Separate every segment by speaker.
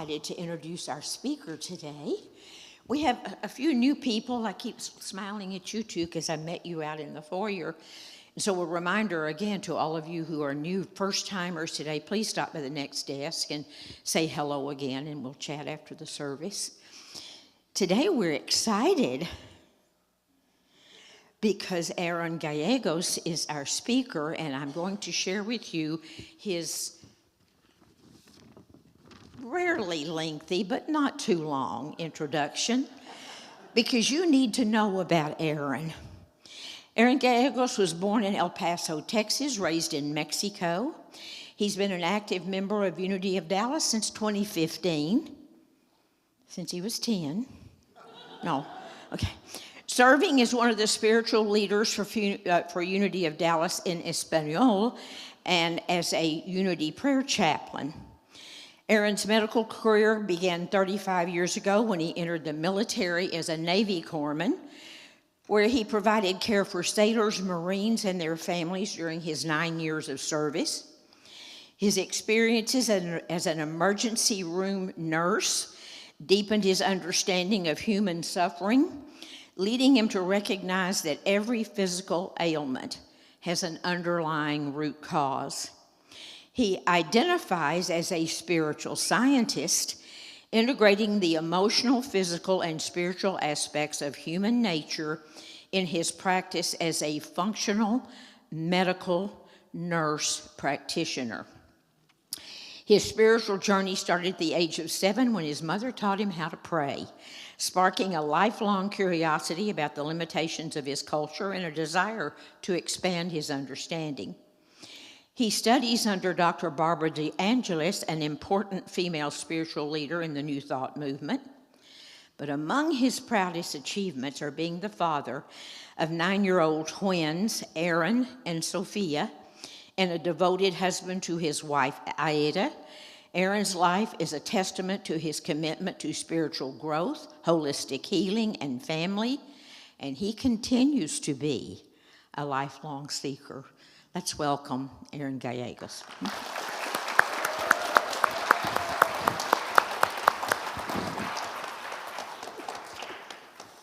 Speaker 1: excited to introduce our speaker today. We have a few new people. I keep smiling at you too because I met you out in the foyer. And so a reminder again to all of you who are new first-timers today, please stop by the next desk and say hello again, and we'll chat after the service. Today we're excited because Aaron Gallegos is our speaker, and I'm going to share with you his rarely lengthy, but not too long introduction, because you need to know about Aaron. Aaron Gallegos was born in El Paso, Texas, raised in Mexico. He's been an active member of Unity of Dallas since 2015, since he was 10. No, okay. Serving as one of the spiritual leaders for Unity of Dallas in Espanol and as a Unity prayer chaplain. Aaron's medical career began 35 years ago when he entered the military as a Navy corpsman, where he provided care for sailors, Marines, and their families during his 9 years of service. His experiences as an emergency room nurse deepened his understanding of human suffering, leading him to recognize that every physical ailment has an underlying root cause. He identifies as a spiritual scientist, integrating the emotional, physical, and spiritual aspects of human nature in his practice as a functional medical nurse practitioner. His spiritual journey started at the age of 7 when his mother taught him how to pray, sparking a lifelong curiosity about the limitations of his culture and a desire to expand his understanding. He studies under Dr. Barbara DeAngelis, an important female spiritual leader in the New Thought movement. But among his proudest achievements are being the father of 9-year-old twins, Aaron and Sophia, and a devoted husband to his wife, Aida. Aaron's life is a testament to his commitment to spiritual growth, holistic healing, and family, and he continues to be a lifelong seeker. Let's welcome Aaron Gallegos.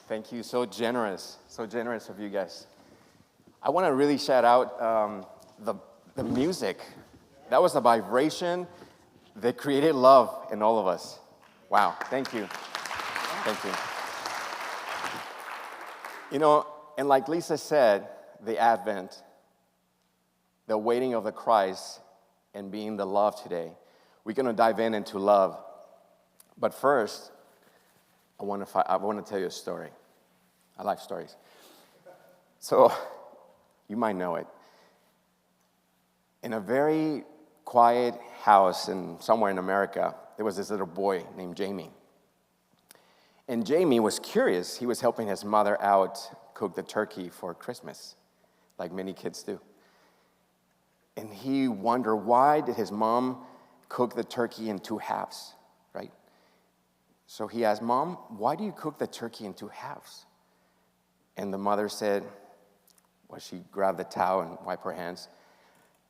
Speaker 2: Thank you, so generous of you guys. I want to really shout out the music. That was the vibration that created love in all of us. Wow, thank you. Thank you. You know, and like Lisa said, the Advent, the waiting of the Christ, and being the love today. We're going to dive into love. But first, I want to tell you a story. I like stories. So, you might know it. In a very quiet house somewhere in America, there was this little boy named Jamie. And Jamie was curious. He was helping his mother out cook the turkey for Christmas, like many kids do. And he wondered, why did his mom cook the turkey in 2 halves, right? So he asked, Mom, why do you cook the turkey in 2 halves? And the mother said, well, she grabbed the towel and wiped her hands.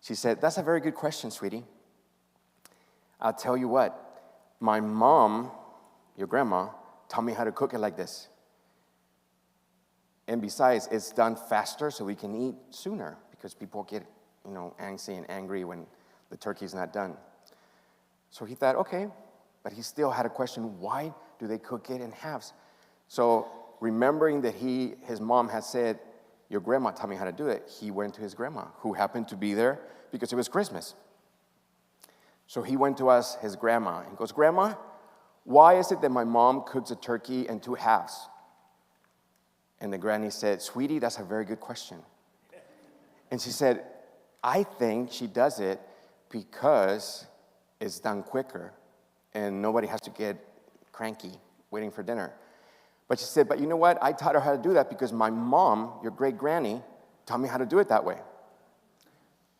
Speaker 2: She said, that's a very good question, sweetie. I'll tell you what, my mom, your grandma, taught me how to cook it like this. And besides, it's done faster so we can eat sooner because people get, antsy and angry when the turkey's not done. So he thought, okay, but he still had a question, why do they cook it in halves? So remembering that his mom had said, your grandma taught me how to do it, he went to his grandma, who happened to be there because it was Christmas. So he went to ask his grandma and goes, Grandma, why is it that my mom cooks a turkey in 2 halves? And the granny said, sweetie, that's a very good question. And she said, I think she does it because it's done quicker and nobody has to get cranky waiting for dinner. But she said, but you know what? I taught her how to do that because my mom, your great-granny, taught me how to do it that way.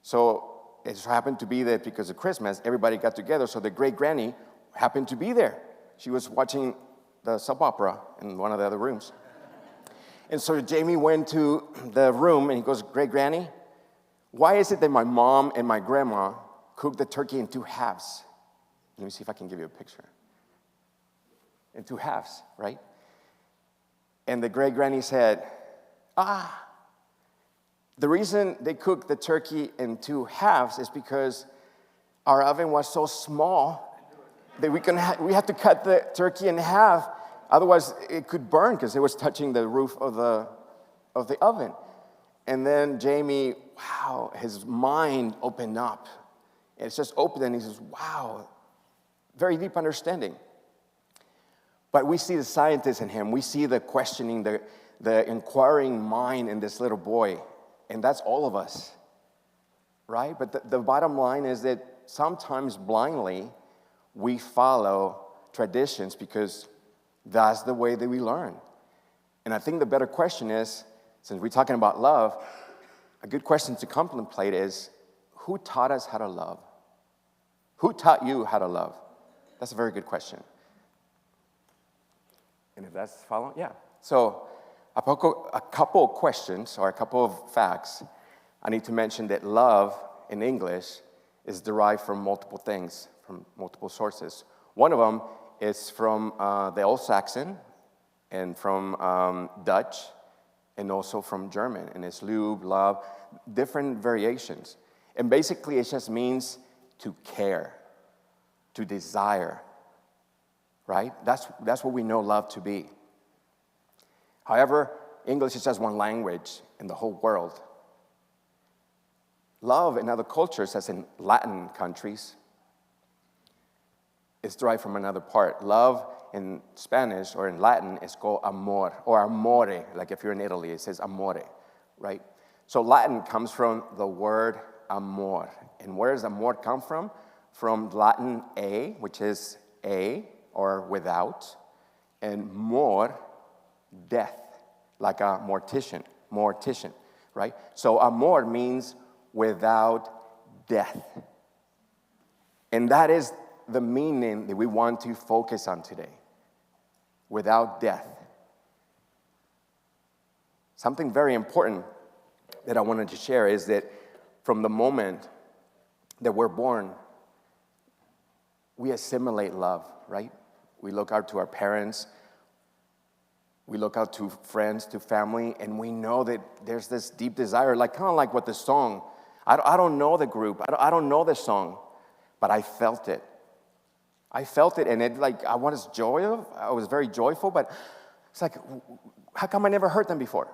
Speaker 2: So it just happened to be that because of Christmas, everybody got together, so the great-granny happened to be there. She was watching the soap opera in one of the other rooms. And so Jamie went to the room and he goes, great-granny, why is it that my mom and my grandma cook the turkey in 2 halves? Let me see if I can give you a picture. in two halves, right? And the great granny said, the reason they cooked the turkey in two halves is because our oven was so small that we had to cut the turkey in half. Otherwise, it could burn because it was touching the roof of the oven. And then Jamie, wow, his mind opened up. It's just opened, and he says, wow, very deep understanding. But we see the scientist in him. We see the questioning, the inquiring mind in this little boy. And that's all of us, right? But the bottom line is that sometimes blindly we follow traditions because that's the way that we learn. And I think the better question is, since we're talking about love, a good question to contemplate is, who taught us how to love? Who taught you how to love? That's a very good question. And if that's following, yeah. So a couple of questions or a couple of facts. I need to mention that love in English is derived from multiple things, from multiple sources. One of them is from the Old Saxon and from Dutch and also from German. And it's Liebe, love, different variations. And basically it just means to care, to desire, right? That's what we know love to be. However, English is just one language in the whole world. Love in other cultures, as in Latin countries, is derived from another part. Love in Spanish or in Latin is called amor or amore. Like if you're in Italy, it says amore, right? So Latin comes from the word amor. And where does amor come from? From Latin a, which is a or without, and mor, death, like a mortician, right? So amor means without death. And that is the meaning that we want to focus on today. Without death. Something very important that I wanted to share is that from the moment that we're born, we assimilate love, right? We look out to our parents, we look out to friends, to family, and we know that there's this deep desire, like kind of like what the song, I don't know the group, I don't know the song, but I felt it. I felt it, and I was very joyful, but it's like, how come I never heard them before?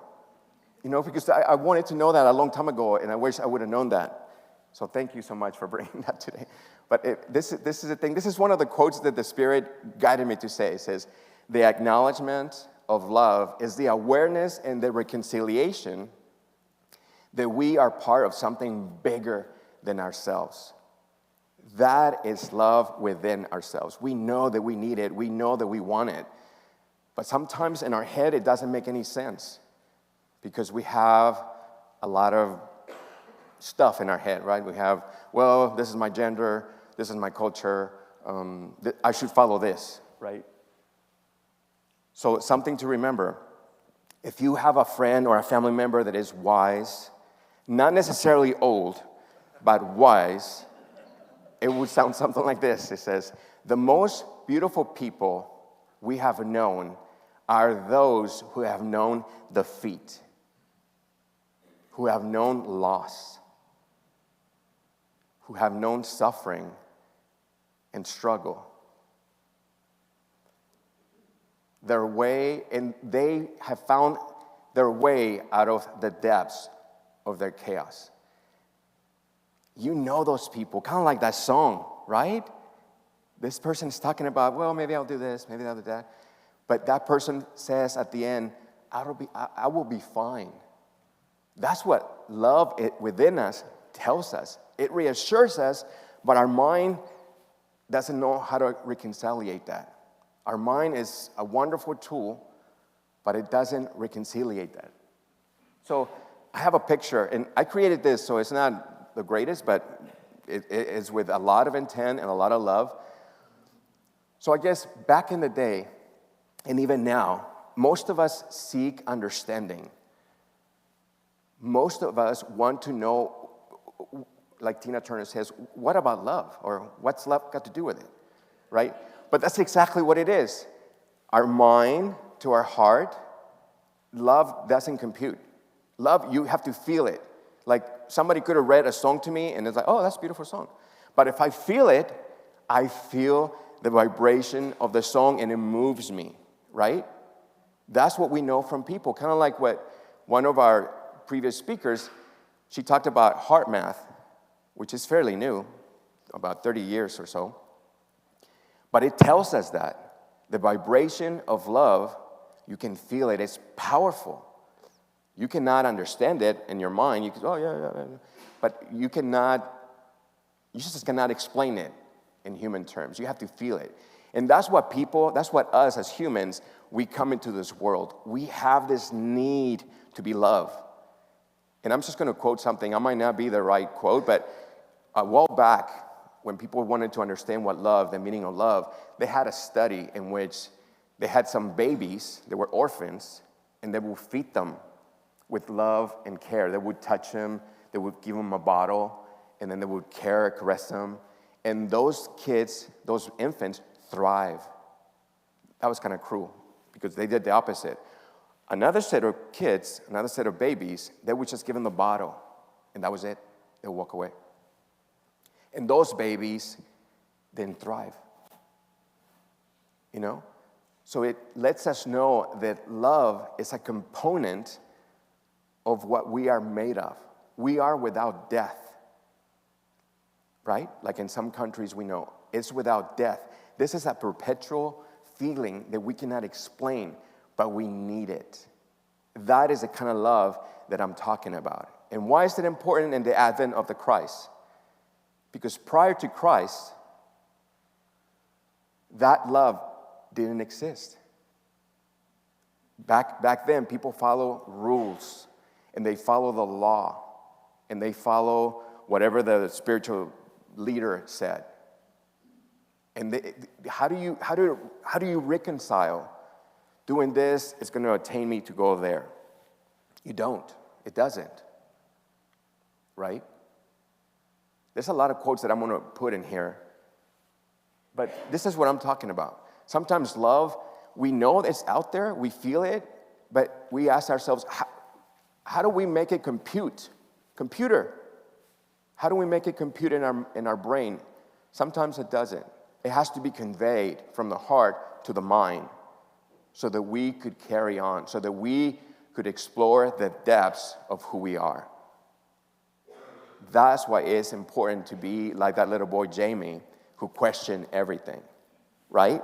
Speaker 2: You know, because I wanted to know that a long time ago, and I wish I would have known that. So thank you so much for bringing that today. But this is the thing. This is one of the quotes that the Spirit guided me to say. It says, the acknowledgement of love is the awareness and the reconciliation that we are part of something bigger than ourselves. That is love within ourselves. We know that we need it. We know that we want it. But sometimes in our head, it doesn't make any sense because we have a lot of stuff in our head, right? We have, well, this is my gender, this is my culture, I should follow this, right? So something to remember, if you have a friend or a family member that is wise, not necessarily old, but wise, it would sound something like this. It says, the most beautiful people we have known are those who have known defeat, who have known loss, who have known suffering and struggle. They have found their way out of the depths of their chaos. You know those people, kind of like that song, right? This person is talking about, well, maybe I'll do this, maybe I'll do that. But that person says at the end, I will be fine. That's what love within us tells us. It reassures us, but our mind doesn't know how to reconciliate that. Our mind is a wonderful tool, but it doesn't reconciliate that. So I have a picture, and I created this, so it's not the greatest, but it's with a lot of intent and a lot of love. So I guess back in the day, and even now, most of us seek understanding. Most of us want to know, like Tina Turner says, what about love? Or what's love got to do with it, right? But that's exactly what it is. our mind to our heart, love doesn't compute. Love, you have to feel it. Like somebody could have read a song to me and it's like, oh, that's a beautiful song. But if I feel it, I feel the vibration of the song and it moves me, right? That's what we know from people. Kind of like what one of our previous speakers, she talked about heart math, which is fairly new, about 30 years or so. But it tells us that the vibration of love, you can feel it. It's powerful. You cannot understand it in your mind. You can, oh, yeah. But you just cannot explain it in human terms. You have to feel it. And that's what us as humans, we come into this world. We have this need to be loved. And I'm just going to quote something. I might not be the right quote, but a while back, when people wanted to understand the meaning of love, they had a study in which they had some babies, they were orphans, and they would feed them with love and care. They would touch them, they would give them a bottle, and then they would caress them. And those kids, those infants, thrive. That was kind of cruel because they did the opposite. Another set of kids, another set of babies, they would just give them the bottle, and that was it. They would walk away. And those babies didn't thrive. You know? So it lets us know that love is a component of what we are made of. We are without death. Right? Like in some countries we know, it's without death. This is a perpetual feeling that we cannot explain, but we need it. That is the kind of love that I'm talking about. And why is it important in the advent of the Christ? Because prior to Christ, that love didn't exist. Back then, people follow rules, and they follow the law, and they follow whatever the spiritual leader said. And how do you reconcile? Doing this is going to attain me to go there. You don't. It doesn't. Right? There's a lot of quotes that I'm going to put in here. But this is what I'm talking about. Sometimes love, we know it's out there, we feel it, but we ask ourselves, how do we make it compute? Computer. How do we make it compute in our brain? Sometimes it doesn't. It has to be conveyed from the heart to the mind so that we could carry on, so that we could explore the depths of who we are. That's why it's important to be like that little boy, Jamie, who questioned everything, right?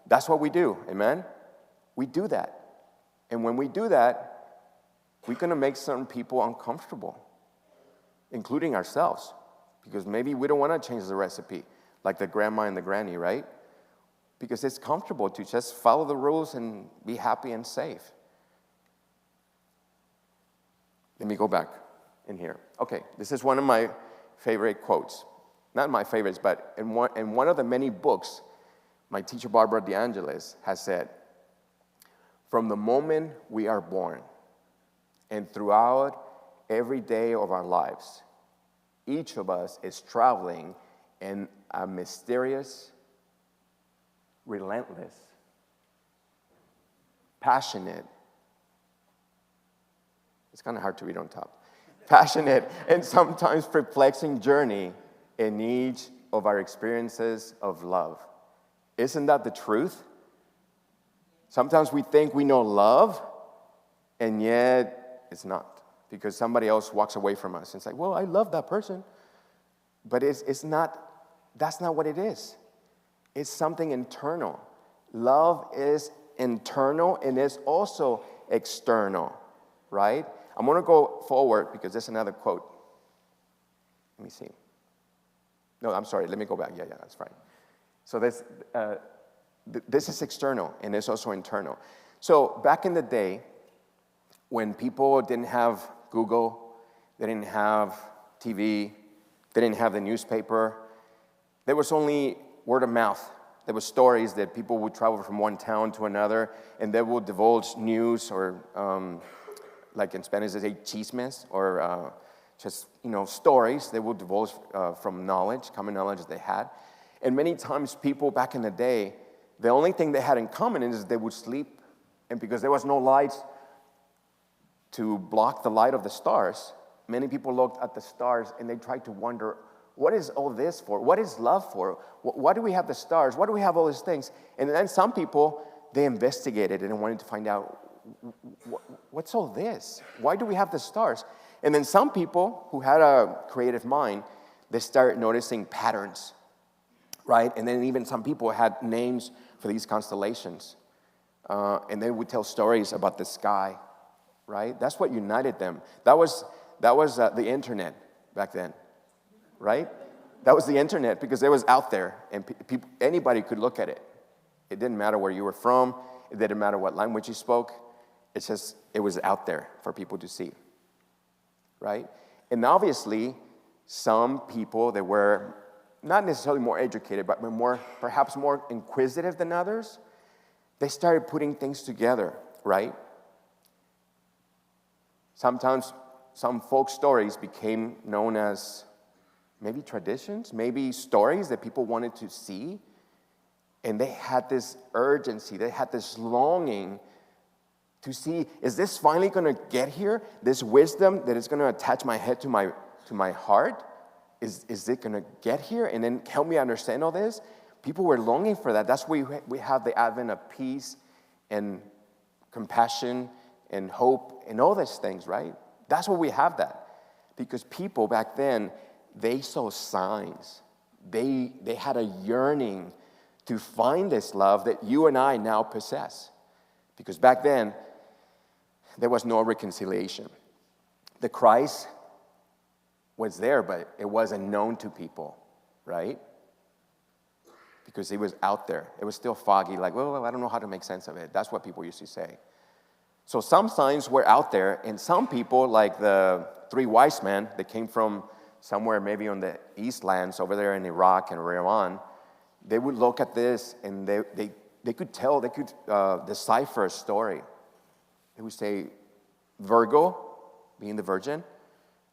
Speaker 2: That's what we do, amen? We do that. And when we do that, we're going to make certain people uncomfortable, including ourselves, because maybe we don't want to change the recipe, like the grandma and the granny, right? Because it's comfortable to just follow the rules and be happy and safe. Let me go back in here. Okay, this is one of my favorite quotes. Not my favorites, but in one of the many books, my teacher, Barbara DeAngelis, has said, from the moment we are born and throughout every day of our lives, each of us is traveling in a mysterious, relentless, passionate, it's kind of hard to read on top, passionate and sometimes perplexing journey in each of our experiences of love. Isn't that the truth? Sometimes we think we know love, and yet it's not, because somebody else walks away from us. It's like, well, I love that person. But it's not, that's not what it is. It's something internal. Love is internal and it's also external, right? I'm going to go forward because there's another quote. Let me see. No, I'm sorry. Let me go back. Yeah, that's fine. So this is external and it's also internal. So back in the day, when people didn't have Google, they didn't have TV, they didn't have the newspaper, there was only word of mouth. There were stories that people would travel from one town to another, and they would divulge news or, like in Spanish they say chismes, or just, stories. They would divulge from knowledge, common knowledge that they had. And many times people back in the day, The only thing they had in common is they would sleep, and because there was no lights to block the light of the stars, many people looked at the stars and they tried to wonder, what is all this for? What is love for? Why do we have the stars? Why do we have all these things? And then some people, they investigated and wanted to find out, what's all this? Why do we have the stars? And then some people who had a creative mind, they started noticing patterns, right? And then even some people had names for these constellations. And they would tell stories about the sky, right? That's what united them. That was the internet back then, right? That was the internet because it was out there and anybody could look at it. It didn't matter where you were from. It didn't matter what language you spoke. It's just, it was out there for people to see, right? And obviously, some people that were not necessarily more educated, but perhaps more inquisitive than others, they started putting things together, right? Sometimes some folk stories became known as maybe traditions, maybe stories that people wanted to see. And they had this urgency, they had this longing to see, is this finally going to get here? This wisdom that is going to attach my head to my heart? Is it going to get here and then help me understand all this? People were longing for that. That's why we have the advent of peace and compassion and hope and all these things, right? That's why we have that. Because people back then, they saw signs. They had a yearning to find this love that you and I now possess. Because back then, there was no reconciliation. The Christ was there, but it wasn't known to people, right? Because he was out there. It was still foggy, like, well, I don't know how to make sense of it. That's what people used to say. So some signs were out there, and some people, like the 3 wise men that came from somewhere maybe on the East Lands over there in Iraq and Iran, they would look at this and they could tell, they could decipher a story. They would say, Virgo, being the virgin,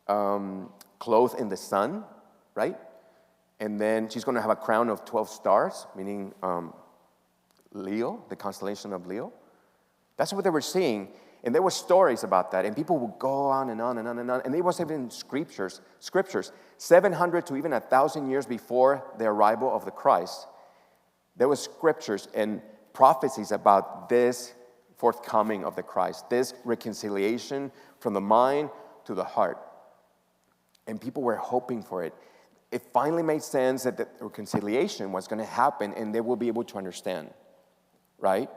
Speaker 2: clothed in the sun, right? And then she's going to have a crown of 12 stars, meaning Leo, the constellation of Leo. That's what they were seeing. And there were stories about that. And people would go on and on and on and on. And there was even scriptures, 700 to even 1,000 years before the arrival of the Christ. There was scriptures and prophecies about this forthcoming of the Christ, this reconciliation from the mind to the heart. And people were hoping for it. It finally made sense that the reconciliation was going to happen and they will be able to understand, right?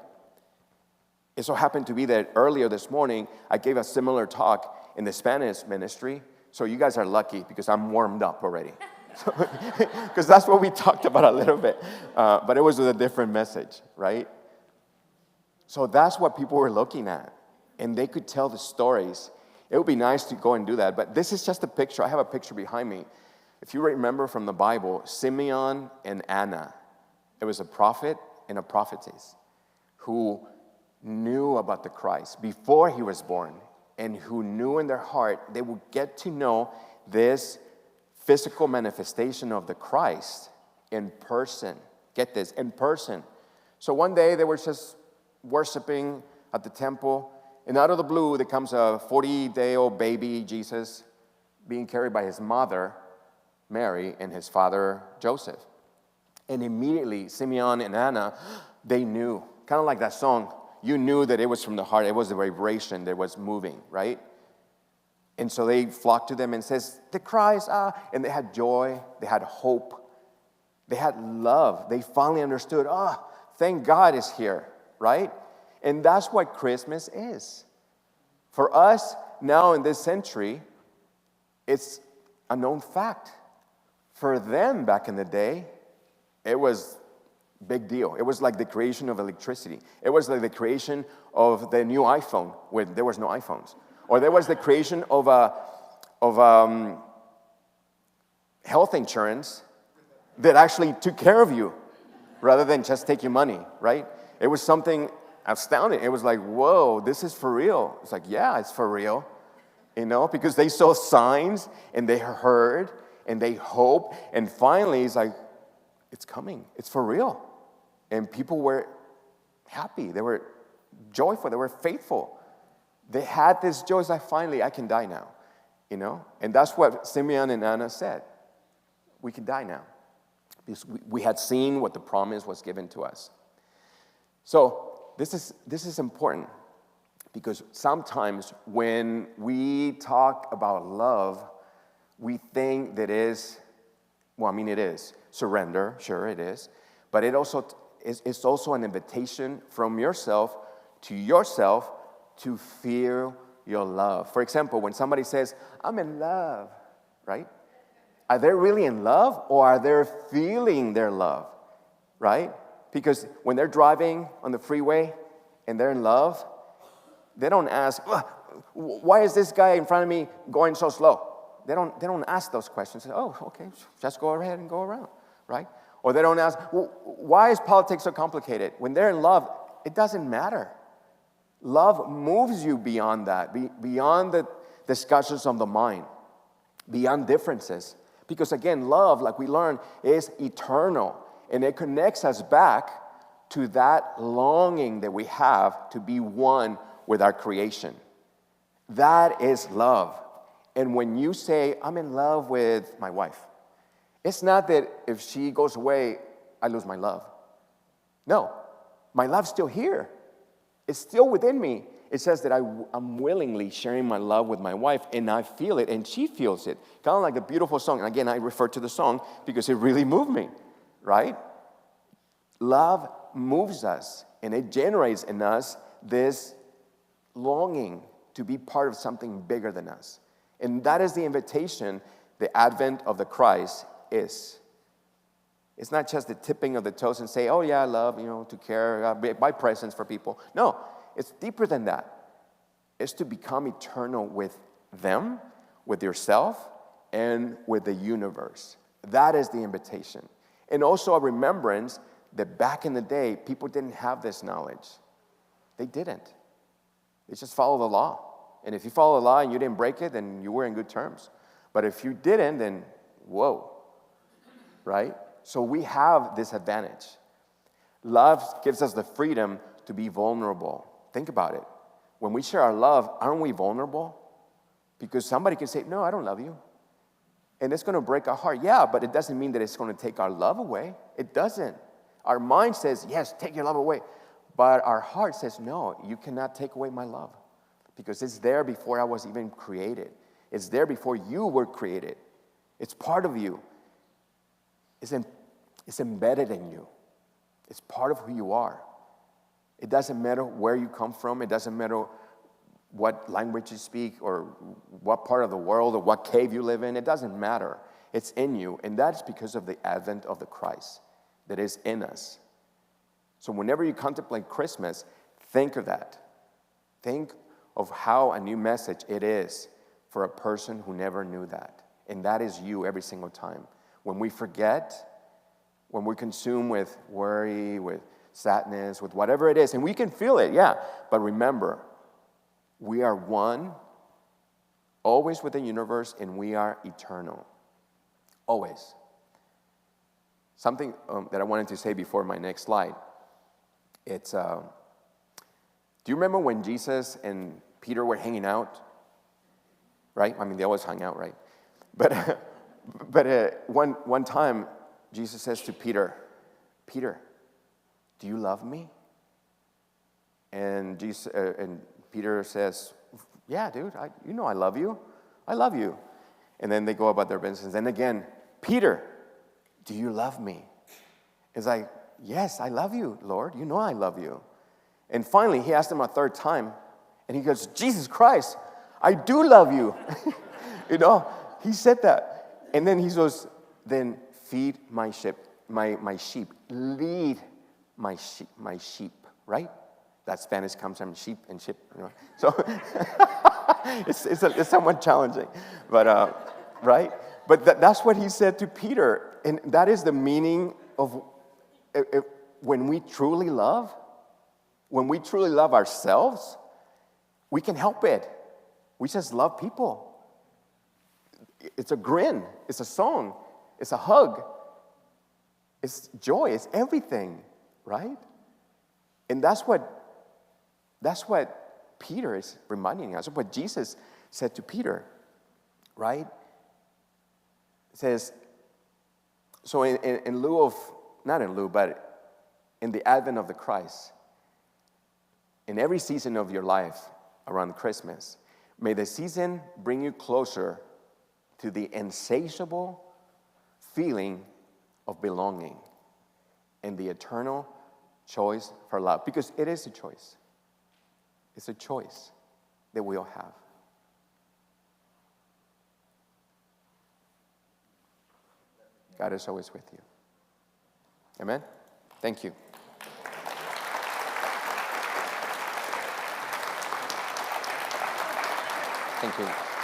Speaker 2: It so happened to be that earlier this morning, I gave a similar talk in the Spanish ministry. So you guys are lucky because I'm warmed up already. Because that's what we talked about a little bit. But it was with a different message, right? So that's what people were looking at. And they could tell the stories. It would be nice to go and do that. But this is just a picture. I have a picture behind me. If you remember from the Bible, Simeon and Anna, it was a prophet and a prophetess who knew about the Christ before he was born, and who knew in their heart they would get to know this physical manifestation of the Christ in person. Get this, in person. So one day they were just worshiping at the temple, and out of the blue there comes a 40-day-old baby, Jesus, being carried by his mother, Mary, and his father, Joseph. And immediately, Simeon and Anna, they knew, kind of like that song, you knew that it was from the heart. It was the vibration that was moving, right? And so they flocked to them and says, the Christ, and they had joy, they had hope, they had love. They finally understood, thank God is here, right? And that's what Christmas is. For us now in this century, it's a known fact. For them back in the day, it was big deal. It was like the creation of electricity. It was like the creation of the new iPhone when there was no iPhones. Or there was the creation of health insurance that actually took care of you rather than just take your money, right? It was something astounding. It was like, whoa, this is for real. It's like, yeah, it's for real, because they saw signs and they heard and they hoped. And finally, it's like, it's coming. It's for real. And people were happy. They were joyful. They were faithful. They had this joy. It's like, finally, I can die now. And that's what Simeon and Anna said. We can die now. Because we had seen what the promise was given to us. So this is important. Because sometimes when we talk about love, we think that it is surrender, sure it is, but it's also an invitation from yourself to feel your love. For example, when somebody says, I'm in love, right? Are they really in love, or are they feeling their love, right? Because when they're driving on the freeway and they're in love, they don't ask, why is this guy in front of me going so slow? They don't ask those questions. They say, oh, okay, just go ahead and go around, right? Or they don't ask, well, why is politics so complicated? When they're in love, it doesn't matter. Love moves you beyond that, beyond the discussions of the mind, beyond differences. Because again, love, like we learned, is eternal. And it connects us back to that longing that we have to be one with our creation. That is love. And when you say, I'm in love with my wife, it's not that if she goes away, I lose my love. No, my love's still here. It's still within me. It says that I'm willingly sharing my love with my wife, and I feel it, and she feels it. Kind of like the beautiful song. And again, I refer to the song because it really moved me, right? Love moves us, and it generates in us this longing to be part of something bigger than us. And that is the invitation the advent of the Christ is. It's not just the tipping of the toes and say, oh yeah, I love, to care, buy presents for people. No, it's deeper than that. It's to become eternal with them, with yourself, and with the universe. That is the invitation. And also a remembrance that back in the day, people didn't have this knowledge. They didn't. They just follow the law. And if you follow the law and you didn't break it, then you were in good terms. But if you didn't, then whoa, right? So we have this advantage. Love gives us the freedom to be vulnerable. Think about it. When we share our love, aren't we vulnerable? Because somebody can say, no, I don't love you. And it's going to break our heart. Yeah, but it doesn't mean that it's going to take our love away. It doesn't. Our mind says, yes, take your love away. But our heart says, no, you cannot take away my love. Because it's there before I was even created. It's there before you were created. It's part of you. It's embedded in you. It's part of who you are. It doesn't matter where you come from. It doesn't matter what language you speak or what part of the world or what cave you live in. It doesn't matter. It's in you. And that's because of the advent of the Christ that is in us. So whenever you contemplate Christmas, think of that. Think of how a new message it is for a person who never knew that. And that is you every single time. When we forget, when we're consumed with worry, with sadness, with whatever it is, and we can feel it, yeah. But remember, we are one, always with the universe, and we are eternal. Always. Something that I wanted to say before my next slide. It's, do you remember when Jesus and Peter were hanging out? Right? I mean, they always hung out, right? But one time, Jesus says to Peter, Peter, do you love me? And Peter says, yeah, dude, I love you. I love you. And then they go about their business. And again, Peter, do you love me? It's like, yes, I love you, Lord. You know I love you. And finally, he asked him a third time, and he goes, Jesus Christ, I do love you. He said that. And then he goes, then feed my sheep, my sheep. Lead my sheep, right? That Spanish comes from sheep and ship, So it's somewhat challenging, but right? But that's what he said to Peter, and that is the meaning of when we truly love ourselves, we can help it. We just love people. It's a grin, it's a song, it's a hug, it's joy, it's everything, right? And that's what Peter is reminding us, what Jesus said to Peter, right? It says, so in lieu of, not in lieu, but in the advent of the Christ, in every season of your life around Christmas, may the season bring you closer to the insatiable feeling of belonging and the eternal choice for love. Because it is a choice. It's a choice that we all have. God is always with you. Amen? Thank you. Thank you.